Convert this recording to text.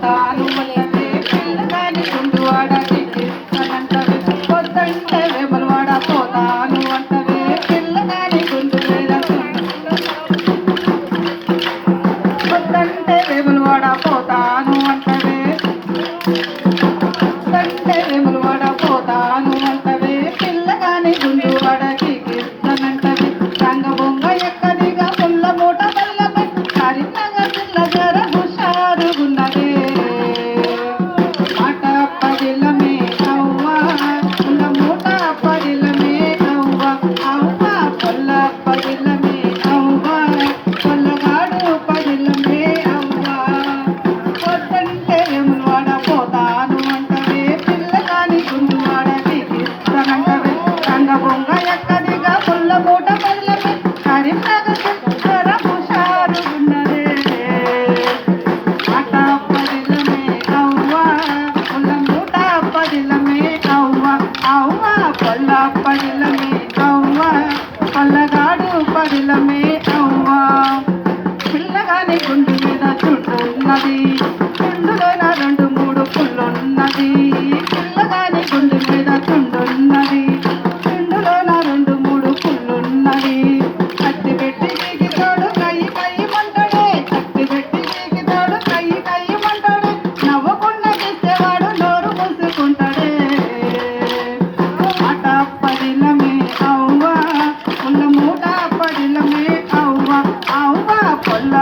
తాను వల్లవే పిల్లగాని గుండువాడ దిక్కిస్తానంటవే పొద్దంటే వేములవాడ పోతాను అంటవే పిల్లగాని గుండు మీద పొద్దంటే వేములవాడ పోతాను అంటవే పొద్దంటే వేములవాడ పోతాను అంటవే పిల్లగాని గుండువాడ దిక్కిస్తానంటవే రంగబొంగ ఎక్కడిగా పుల్ల మూట బల్లపై కరీంనగర్ జిల్లా జర హుషారుగున్నదే మాట పదిలమే అవ్వ పుల్ల మూట పదిలమే అవ్వ అవ్వ పుల్ల పదిలమే అవ్వ పుల్లగాడు పదిలమే అవ్వ పొద్దంటే వేములవాడ పోతాను అంటవే పిల్లగాని గుండువాడ దిగిస్తానంటవే రంగబొంగ ఎక్కడిగా పుల్ల మూట పదిలమే కరీంనగర్ జర హుషారుగున్నదే మాట పదిలమే అవ్వ పుల్ల మూట పదిలమే అవ్వ అవ్వ పుల్ల పదిలమే అవ్వ పల్లగాడు పదిలమే అవ్వ పిల్లగాని గుండు మీద చుట్టున్నది చుండులోన రెండు మూడు పుల్లున్నది పిల్లగాని గుండు మీద చుండున్నది చుండులోన రెండు మూడు పుల్లున్నది కత్తి పెట్టి గీగితోడు కయ్యి కయ్యి మంటాడే కత్తి పెట్టి గీగితోడు కయ్యి కయ్యి మంటాడే నవ్వకుండా చేసేవాడు నోరు మూసుకుంటాడే మాట పదిలమే అవ్వ పుల్ల మూట పదిలమే అవ్వ అవ్వ పుల్ల